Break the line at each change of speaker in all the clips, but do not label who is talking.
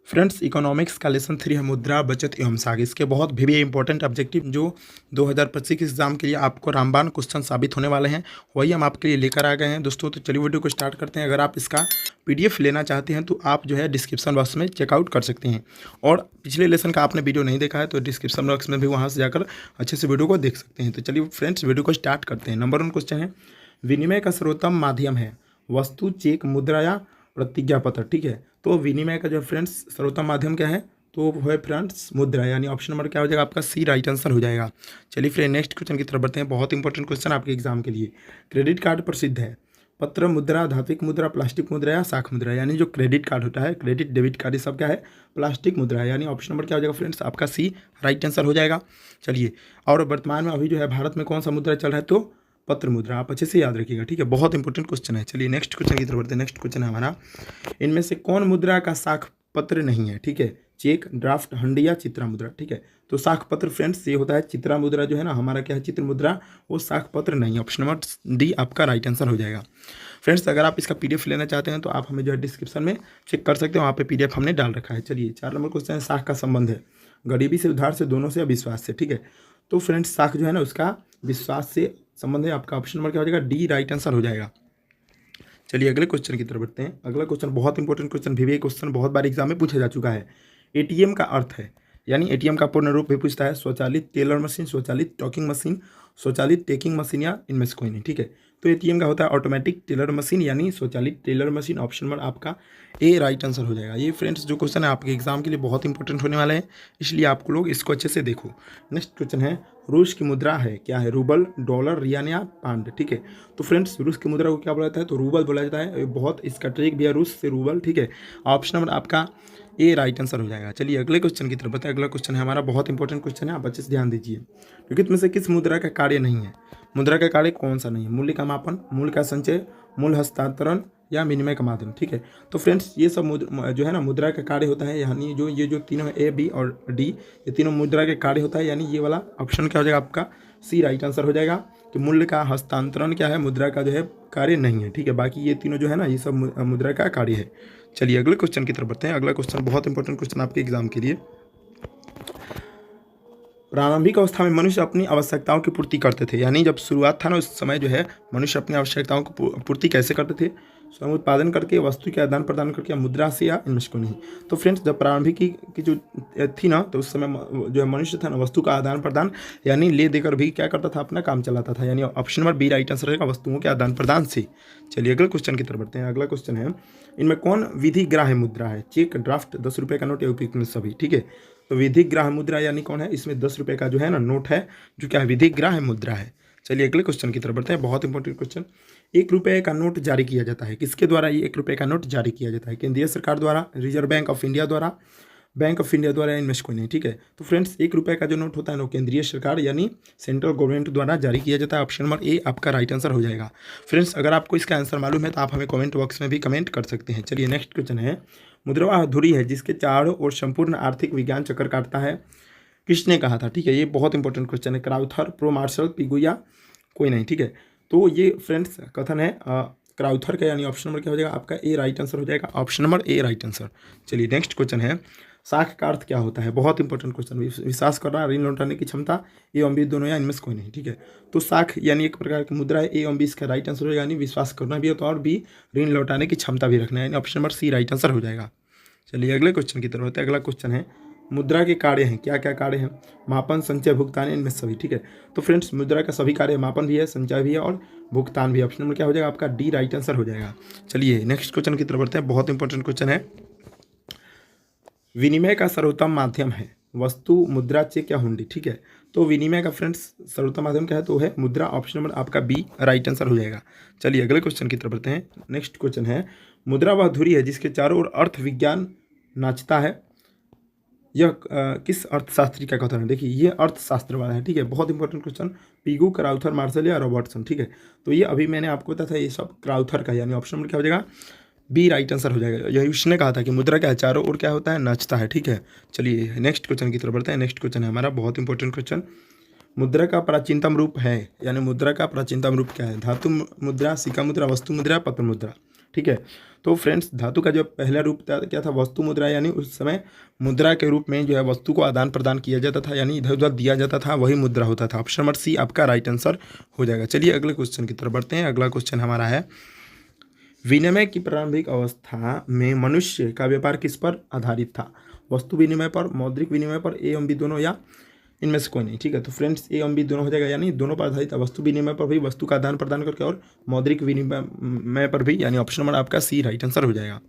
Friends, economics का lesson 3 है मुद्रा, बचत एवं साख। इसके बहुत भी इंपॉर्टेंट ऑब्जेक्टिव जो 2025 के एग्जाम के लिए आपको रामबाण क्वेश्चन साबित होने वाले हैं, वही हम आपके लिए लेकर आ गए हैं दोस्तों। तो चलिए वीडियो को स्टार्ट करते हैं। अगर आप इसका पीडीएफ लेना चाहते हैं तो आप जो है डिस्क्रिप्शन बॉक्स में चेकआउट कर सकते हैं, और पिछले लेसन का आपने वीडियो नहीं देखा है तो डिस्क्रिप्शन बॉक्स में भी वहाँ से जाकर अच्छे से वीडियो को देख सकते हैं। तो चलिए फ्रेंड्स, वीडियो को स्टार्ट करते हैं। नंबर 1 क्वेश्चन है, विनिमय का सर्वोत्तम माध्यम है वस्तु, चेक, मुद्रा या प्रतिज्ञा पत्र। ठीक है, तो विनिमय का जो फ्रेंड्स सर्वोत्तम माध्यम क्या है, तो वो है फ्रेंड्स मुद्रा, यानी ऑप्शन नंबर क्या हो जाएगा आपका सी, राइट आंसर हो जाएगा। चलिए फ्रेंड नेक्स्ट क्वेश्चन की तरफ बढ़ते हैं। बहुत इंपॉर्टेंट क्वेश्चन आपके एग्जाम के लिए। क्रेडिट कार्ड प्रसिद्ध है पत्र मुद्रा, धात्विक मुद्रा, प्लास्टिक मुद्रा या शाख मुद्रा। यानी जो क्रेडिट कार्ड होता है, क्रेडिट डेबिट कार्ड, ये सब क्या है, प्लास्टिक मुद्रा है। यानी ऑप्शन नंबर क्या हो जाएगा फ्रेंड्स आपका सी, राइट आंसर हो जाएगा। चलिए, और वर्तमान में अभी जो है भारत में कौन सा मुद्रा चल रहा है, तो पत्र मुद्रा। आप अच्छे से याद रखिएगा, ठीक है, बहुत इंपॉर्टेंट क्वेश्चन है। चलिए नेक्स्ट क्वेश्चन की तरफ बढ़ते हैं। नेक्स्ट क्वेश्चन है हमारा, इनमें से कौन मुद्रा का शाख पत्र नहीं है। ठीक है, चेक, ड्राफ्ट, हंडी या चित्रा मुद्रा। ठीक है, तो शाख पत्र फ्रेंड्स ये होता है चित्रा मुद्रा, जो है ना हमारा क्या है चित्र मुद्रा, वो शाख पत्र नहीं है। ऑप्शन नंबर डी आपका राइट आंसर हो जाएगा। फ्रेंड्स, अगर आप इसका पीडीएफ लेना चाहते हैं तो आप हमें जो है डिस्क्रिप्शन में चेक कर सकते हो, वहाँ पे पीडीएफ हमने डाल रखा है। चलिए 4 नंबर क्वेश्चन है, शाख का संबंध है गरीबी से, उधार से, दोनों से या विश्वास से। ठीक है, तो फ्रेंड्स शाख जो है ना उसका विश्वास से संबंध है। आपका ऑप्शन नंबर क्या हो जाएगा, डी, राइट आंसर हो जाएगा। चलिए अगले क्वेश्चन की तरफ बढ़ते हैं। अगला क्वेश्चन बहुत इंपॉर्टेंट क्वेश्चन, भी क्वेश्चन बहुत बार एग्जाम में पूछा जा चुका है। एटीएम का अर्थ है, यानी एटीएम का पूर्ण रूप भी पूछता है, स्वचालित टेलर मशीन, स्वचालित टॉकिंग मशीन, स्वचालित टेकिंग मशीन या इनमें से कोई नहीं। ठीक है, तो एटीएम का होता है ऑटोमेटिक टेलर मशीन, यानी स्वचालित टेलर मशीन। ऑप्शन नंबर आपका ए, राइट आंसर हो जाएगा। ये फ्रेंड्स जो क्वेश्चन है आपके एग्जाम के लिए बहुत इंपॉर्टेंट होने वाला है, इसलिए आपको लोग इसको अच्छे से देखो। नेक्स्ट क्वेश्चन है, रूस की मुद्रा है क्या है, रूबल, डॉलर, रियाल या पाउंड। ठीक है, तो फ्रेंड्स रूस की मुद्रा को क्या बोला जाता है, तो रूबल बोला जाता है। बहुत इसका ट्रिक भी है, रूस से रूबल। ठीक है, ऑप्शन नंबर आपका ए, राइट आंसर हो जाएगा। चलिए अगले क्वेश्चन की तरफ बताएं। अगला क्वेश्चन है हमारा बहुत इंपॉर्टेंट क्वेश्चन है, आप अच्छे से ध्यान दीजिए। निम्नलिखित में से किस मुद्रा का कार्य नहीं है, मुद्रा का कार्य कौन सा नहीं है, मूल्य का मापन, मूल्य का संचय, मूल्य हस्तांतरण या विनिमय का माध्यम। ठीक है, तो फ्रेंड्स ये सब जो है ना मुद्रा का कार्य होता है, यानी जो तीनों है ए, बी और डी, ये तीनों मुद्रा के कार्य होता है। यानी ये वाला ऑप्शन क्या हो जाएगा आपका सी, राइट आंसर हो जाएगा। कि मूल्य का हस्तांतरण क्या है, मुद्रा का जो है कार्य नहीं है। ठीक है, बाकी ये तीनों जो है ना ये सब मुद्रा का कार्य है। चलिए अगले क्वेश्चन की तरफ बढ़ते हैं। अगला क्वेश्चन बहुत इंपॉर्टेंट क्वेश्चन आपके एग्जाम के लिए। प्रारंभिक अवस्था में मनुष्य अपनी आवश्यकताओं की पूर्ति करते थे, यानी जब शुरुआत था ना उस समय जो है मनुष्य अपनी आवश्यकताओं की पूर्ति कैसे करते थे, स्वयं उत्पादन करके, वस्तु के आदान प्रदान करके, या मुद्रा से, या इनमें से कोई नहीं। तो फ्रेंड्स जब प्रारंभिक की जो थी ना, तो उस समय जो है मनुष्य था ना वस्तु का आदान प्रदान, यानी ले देकर भी क्या करता था, अपना काम चलाता था। यानी option number B right answer रहेगा, वस्तुओं के आदान प्रदान से। चलिए अगले क्वेश्चन की तरफ बढ़ते हैं। अगला क्वेश्चन है, इनमें कौन विधिग्राह्य मुद्रा है, चेक, ड्राफ्ट, 10 रुपये का नोट या उपयुक्त में सभी। ठीक है, तो विधिग्राह्य मुद्रा यानी कौन है, इसमें 10 रुपये का जो है ना नोट है, जो क्या है विधिग्राह्य मुद्रा है। चलिए अगले क्वेश्चन की तरफ बढ़ते हैं। बहुत इंपॉर्टेंट क्वेश्चन, 1 रुपये का नोट जारी किया जाता है, किसके द्वारा ये 1 रुपये का नोट जारी किया जाता है, केंद्रीय सरकार द्वारा, रिजर्व बैंक ऑफ इंडिया द्वारा, बैंक ऑफ इंडिया द्वारा, इनमें से कोई नहीं। ठीक है, तो फ्रेंड्स 1 रुपये का जो नोट होता है ना केंद्रीय सरकार यानी सेंट्रल गवर्नमेंट द्वारा जारी किया जाता है। ऑप्शन नंबर ए आपका राइट आंसर हो जाएगा। फ्रेंड्स अगर आपको इसका आंसर मालूम है तो आप हमें कमेंट बॉक्स में भी कमेंट कर सकते हैं। चलिए नेक्स्ट क्वेश्चन है, मुद्रा वह धुरी है जिसके चारों ओर संपूर्ण आर्थिक विज्ञान चक्कर काटता है, किसने कहा था। ठीक है, ये बहुत इंपॉर्टेंट क्वेश्चन है, क्राउथर, प्रो मार्शल, पिगू या कोई नहीं। ठीक है, तो ये फ्रेंड्स कथन है क्राउथर का, यानी ऑप्शन नंबर क्या हो जाएगा आपका ए, राइट आंसर हो जाएगा। Option number A, right answer. चलिए नेक्स्ट क्वेश्चन है, शाख का अर्थ क्या होता है, बहुत इंपॉर्टेंट क्वेश्चन, विश्वास करना, ऋण लौटाने की क्षमता, ए एवं बी दोनों या इनमें से कोई नहीं। ठीक है, तो शाख यानी एक प्रकार की मुद्रा है, ए एवं बी इसका राइट आंसर हो जाएगा, यानी विश्वास करना भी होता है और बी ऋण लौटाने की क्षमता भी रखना है, यानी option number C right answer हो जाएगा। चलिए अगले क्वेश्चन की तरफ होते हैं। अगला क्वेश्चन है, मुद्रा के कार्य हैं, क्या क्या कार्य हैं, मापन, संचय, भुगतान, इनमें सभी। ठीक है, तो फ्रेंड्स मुद्रा का सभी कार्य, मापन भी है, संचय भी है और भुगतान भी है। ऑप्शन नंबर क्या हो जाएगा आपका डी, राइट आंसर हो जाएगा। चलिए नेक्स्ट क्वेश्चन की तरफ बढ़ते हैं। बहुत इंपॉर्टेंट क्वेश्चन है, विनिमय का सर्वोत्तम माध्यम है वस्तु, मुद्रा, चेक या हुंडी। ठीक है, तो विनिमय का फ्रेंड्स सर्वोत्तम माध्यम क्या है, तो है मुद्रा। ऑप्शन नंबर आपका बी राइट आंसर हो जाएगा। चलिए अगले क्वेश्चन की तरफ बढ़ते हैं। नेक्स्ट क्वेश्चन है, मुद्रा वह धुरी है जिसके चारों ओर अर्थ विज्ञान नाचता है, यह किस अर्थशास्त्री का कथन है। देखिए ये अर्थशास्त्र वाला है। ठीक है, बहुत important question, Pigou, Crowther, Marshall या रॉबर्टसन। ठीक है, तो ये अभी मैंने आपको बताया था, ये सब क्राउथर का, यानी ऑप्शन नंबर क्या हो जाएगा बी, राइट आंसर हो जाएगा। यही उसने कहा था कि मुद्रा क्या है, चारों ओर क्या होता है, नाचता है। ठीक है, चलिए नेक्स्ट क्वेश्चन की तरफ बढ़ते हैं। नेक्स्ट क्वेश्चन है हमारा बहुत इंपॉर्टेंट क्वेश्चन, मुद्रा का प्राचीनतम रूप है, यानी मुद्रा का प्राचीनतम रूप क्या है, धातु मुद्रा, सिक्का मुद्रा, वस्तु मुद्रा, पत्र मुद्रा। ठीक है, तो फ्रेंड्स धातु का जो पहला रूप क्या था, वस्तु मुद्रा, यानी उस समय मुद्रा के रूप में जो है वस्तु को आदान प्रदान किया जाता था, यानी इधर उधर दिया जाता था, वही मुद्रा होता था। ऑप्शन नंबर सी आपका राइट आंसर हो जाएगा। चलिए अगले क्वेश्चन की तरफ बढ़ते हैं। अगला क्वेश्चन हमारा है, विनिमय की प्रारंभिक अवस्था में मनुष्य का व्यापार किस पर आधारित था? वस्तु विनिमय पर, मौद्रिक विनिमय पर, ए एवं बी दोनों, या इनमें से कोई नहीं। ठीक है, तो फ्रेंड्स ए एवं बी दोनों हो जाएगा, यानी दोनों पर आधारित है। वस्तु विनिमय पर भी, वस्तु का आदान प्रदान करके, और मौद्रिक विनिमय पर भी, यानी ऑप्शन नंबर आपका सी राइट आंसर हो जाएगा।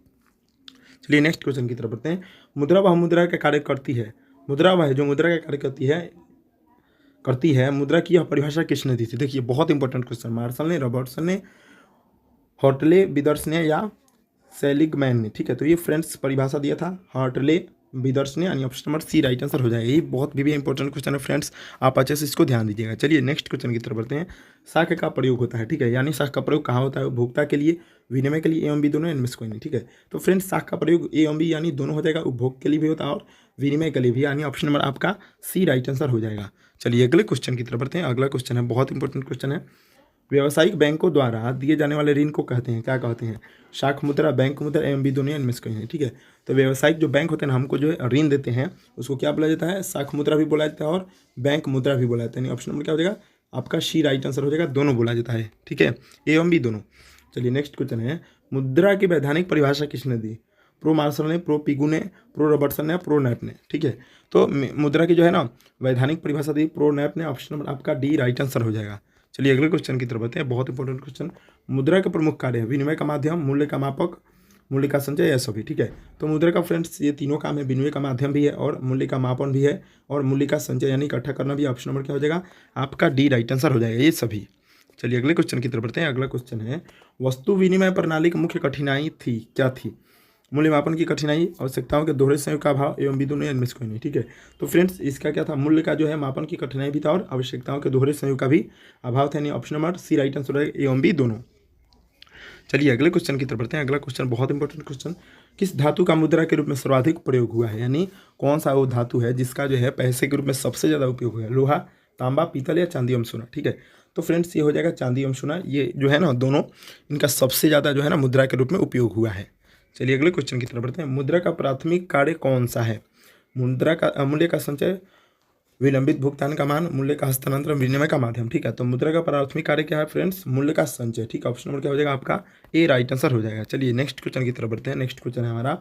चलिए नेक्स्ट क्वेश्चन की तरफ बढ़ते हैं। मुद्रा वह मुद्रा का कार्य करती है, मुद्रा वह है जो मुद्रा का कार्य करती है, मुद्रा की यह परिभाषा किसने दी थी? देखिए बहुत इंपॉर्टेंट क्वेश्चन, मार्शल ने, रॉबर्टसन ने, हॉर्टले विदर्स ने, या सेलिगमैन ने। ठीक है, तो ये फ्रेंड्स परिभाषा दिया था हॉर्टले विदर्स ने, यानी option number C right answer हो जाएगा। ये बहुत भी इंपॉर्टेंट क्वेश्चन है फ्रेंड्स, आप अच्छे से इसको ध्यान दीजिएगा। चलिए नेक्स्ट क्वेश्चन की तरफ बढ़ते हैं। साख का प्रयोग होता है, ठीक है, यानी साख का प्रयोग कहाँ होता है? उपभोक्ता के लिए, विनिमय के लिए, एवं बी दोनों, इनमें से कोई नहीं। ठीक है, तो फ्रेंड्स साख का प्रयोग ए एवं बी यानी दोनों हो जाएगा, उपभोग के लिए भी होता है और विनिमय के लिए भी, यानी ऑप्शन नंबर आपका सी राइट आंसर हो जाएगा। चलिए अगले क्वेश्चन की तरफ बढ़ते हैं। अगला क्वेश्चन है, बहुत इंपॉर्टेंट क्वेश्चन है, व्यावसायिक बैंकों द्वारा दिए जाने वाले ऋण को कहते हैं, क्या कहते हैं? शाख मुद्रा, बैंक मुद्रा, एवं बी दोनों, इनमें से कोई नहीं। ठीक है, तो व्यावसायिक जो बैंक होते हैं ना, हमको जो है ऋण देते हैं, उसको क्या बोला जाता है? शाख मुद्रा भी बोला जाता है और बैंक मुद्रा भी बोला जाता है, यानी ऑप्शन नंबर क्या हो जाएगा आपका सी राइट आंसर हो जाएगा। दोनों बोला जाता है, ठीक है, एवं बी दोनों। चलिए नेक्स्ट क्वेश्चन है, मुद्रा की वैधानिक परिभाषा किसने दी? प्रो मार्शल ने, प्रो पिगू ने, प्रो रॉबर्टसन ने, प्रो नैप ने। ठीक है, तो मुद्रा की जो है ना वैधानिक परिभाषा दी प्रो नैप ने, ऑप्शन नंबर आपका डी राइट आंसर हो जाएगा। चलिए अगले क्वेश्चन की तरफ बढ़ते हैं, बहुत इंपॉर्टेंट क्वेश्चन। मुद्रा के प्रमुख कार्य है, विनिमय का माध्यम, मूल्य का मापक, मूल्य का संचय, यह सभी। ठीक है, तो मुद्रा का फ्रेंड्स ये तीनों काम है, विनिमय का माध्यम भी है और मूल्य का मापन भी है और मूल्य का संचय यानी इकट्ठा करना भी। ऑप्शन नंबर क्या हो जाएगा आपका डी राइट आंसर हो जाएगा, ये सभी। चलिए अगले क्वेश्चन की तरफ बढ़ते हैं। अगला क्वेश्चन है, वस्तु विनिमय प्रणाली की मुख्य कठिनाई थी, क्या थी? मूल्यमापन की कठिनाई, आवश्यकताओं के दोहरे संयोग का अभाव, एवं बी दोनों, इनमें से कोई नहीं। ठीक है, तो फ्रेंड्स इसका क्या था? मूल्य का जो है मापन की कठिनाई भी था और आवश्यकताओं के दोहरे संयोग का भी अभाव था, यानी option number C right answer है, एवं बी दोनों। चलिए अगले क्वेश्चन की तरफ बढ़ते हैं। अगला क्वेश्चन बहुत इंपॉर्टेंट क्वेश्चन, किस धातु का मुद्रा के रूप में सर्वाधिक प्रयोग हुआ है? यानी कौन सा वो धातु है जिसका जो है पैसे के रूप में सबसे ज़्यादा उपयोग हुआ है? लोहा, तांबा, पीतल या चांदी एवं सोना। ठीक है, तो फ्रेंड्स ये हो जाएगा चांदी एवं सोना, ये जो है ना दोनों इनका सबसे ज़्यादा जो है ना मुद्रा के रूप में उपयोग हुआ है। चलिए अगले क्वेश्चन की तरफ बढ़ते हैं। मुद्रा का प्राथमिक कार्य कौन सा है? मुद्रा का मूल्य का संचय, विलंबित भुगतान का मान, मूल्य का हस्तांतरण, विनिमय का माध्यम। ठीक है, तो मुद्रा का प्राथमिक कार्य क्या है फ्रेंड्स? मूल्य का संचय। ठीक है, ऑप्शन नंबर क्या हो जाएगा आपका ए राइट आंसर हो जाएगा। चलिए नेक्स्ट क्वेश्चन की तरफ बढ़ते हैं। नेक्स्ट क्वेश्चन है हमारा,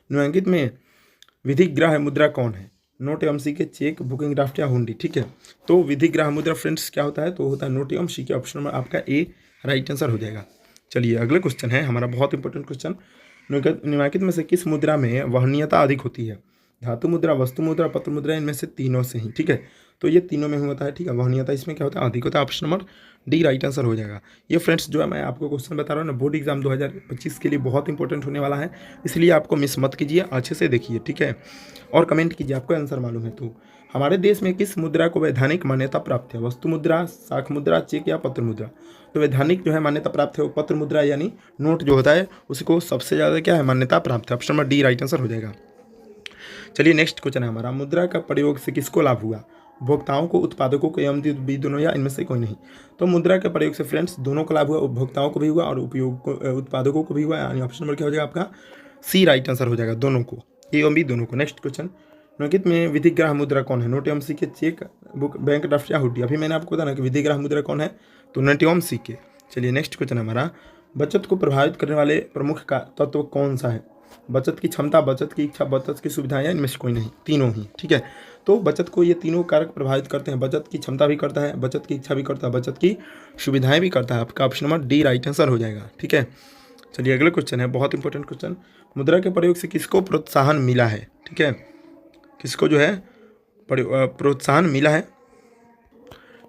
निम्नलिखित में विधिग्राह्य मुद्रा कौन है? नोट एवं सिक्के, चेक, बुकिंग ड्राफ्ट या हुंडी। ठीक है, तो विधिग्राह्य मुद्रा फ्रेंड्स क्या होता है? तो होता है नोट एवं सिक्के, ऑप्शन नंबर आपका ए राइट आंसर हो जाएगा। चलिए अगले क्वेश्चन है हमारा बहुत इंपॉर्टेंट क्वेश्चन, निम्नलिखित में से किस मुद्रा में वहनीयता अधिक होती है? धातु मुद्रा, वस्तु मुद्रा, पत्र मुद्रा, इनमें से तीनों से ही। ठीक है, तो ये तीनों में होता है। ठीक है, वहनीयता इसमें क्या होता है? अधिक होता है, option number D right answer हो जाएगा। ये फ्रेंड्स जो है मैं आपको क्वेश्चन बता रहा हूँ ना, बोर्ड एग्जाम 2025 के लिए बहुत इंपॉर्टेंट होने वाला है, इसलिए आपको मिस मत कीजिए, अच्छे से देखिए। ठीक है, और कमेंट कीजिए आपको आंसर मालूम है तो। हमारे देश में किस मुद्रा को वैधानिक मान्यता प्राप्त है? वस्तु मुद्रा, शाख मुद्रा, चेक या पत्र मुद्रा? तो वैधानिक जो है मान्यता प्राप्त है वो पत्र मुद्रा, यानी नोट जो होता है उसको सबसे ज़्यादा क्या है मान्यता प्राप्त है, option number D right answer हो जाएगा। चलिए नेक्स्ट क्वेश्चन है हमारा, मुद्रा का प्रयोग से किसको लाभ हुआ? उपभोक्ताओं को, उत्पादकों को, एवं बी दोनों, या इनमें से कोई नहीं? तो मुद्रा के प्रयोग से फ्रेंड्स दोनों को लाभ हुआ, उपभोक्ताओं को भी हुआ और उत्पादकों को भी हुआ, यानी ऑप्शन नंबर क्या हो जाएगा आपका सी राइट आंसर हो जाएगा, दोनों को, एवं बी दोनों को। नेक्स्ट क्वेश्चन, निम्नलिखित में विधिग्राह्य मुद्रा कौन है? नोट एवं सिक्के, चेक, बुक, बैंक ड्राफ्ट या हुंडी? अभी मैंने आपको बताया ना कि विधिग्राह्य मुद्रा कौन है, तो नोट एवं सिक्के। चलिए नेक्स्ट क्वेश्चन हमारा, बचत को प्रभावित करने वाले प्रमुख का तत्व कौन सा है? बचत की क्षमता, बचत की इच्छा, बचत की सुविधाएं, या इनमें से कोई नहीं? तीनों ही। ठीक है, तो बचत को ये तीनों कारक प्रभावित करते हैं, बचत की क्षमता भी करता है, बचत की इच्छा भी करता है, बचत की सुविधाएं भी करता है, आपका option number D right answer हो जाएगा। ठीक है, चलिए अगले क्वेश्चन है बहुत इंपॉर्टेंट क्वेश्चन, मुद्रा के प्रयोग से किसको प्रोत्साहन मिला है? ठीक है, किसको जो है प्रोत्साहन मिला है?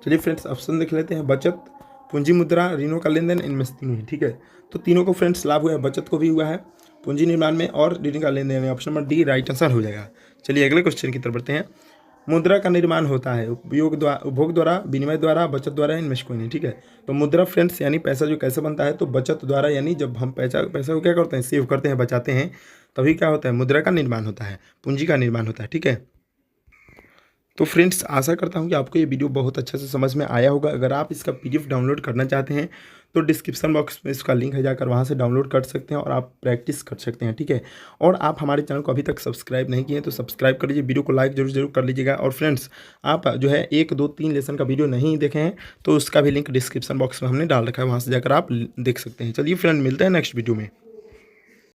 चलिए फ्रेंड्स ऑप्शन देख लेते हैं, बचत, पूंजी मुद्रा, ऋणों का लेन देन, इनमें से तीनों ही। ठीक है, तो तीनों को फ्रेंड्स लाभ हुआ है, बचत को भी हुआ है, पूंजी निर्माण में, और ऋण का लेन देन, option number D right answer हो जाएगा। चलिए अगले क्वेश्चन की तरफ बढ़ते हैं, मुद्रा का निर्माण होता है उपभोग द्वारा, विनिमय द्वारा, बचत द्वारा, इनमें से कोई नहीं? ठीक है, तो मुद्रा फ्रेंड्स यानी पैसा जो कैसे बनता है, तो बचत द्वारा, यानी जब हम पैसा को क्या करते हैं, सेव करते हैं, बचाते हैं, तभी क्या होता है मुद्रा का निर्माण होता है, पूंजी का निर्माण होता है। ठीक है, तो फ्रेंड्स आशा करता हूँ कि आपको ये वीडियो बहुत अच्छे से समझ में आया होगा। अगर आप इसका पीडीएफ डाउनलोड करना चाहते हैं तो डिस्क्रिप्शन बॉक्स में इसका लिंक है, जाकर वहाँ से डाउनलोड कर सकते हैं और आप प्रैक्टिस कर सकते हैं, ठीक है। और आप हमारे चैनल को अभी तक सब्सक्राइब नहीं किए तो सब्सक्राइब कर लीजिए, वीडियो को लाइक जरूर कर लीजिएगा। और फ्रेंड्स आप जो है 1, 2, 3 लेसन का वीडियो नहीं देखे हैं तो उसका भी लिंक डिस्क्रिप्शन बॉक्स में हमने डाल रखा है, वहाँ से जाकर आप देख सकते हैं। चलिए फ्रेंड, मिलते हैं नेक्स्ट वीडियो में।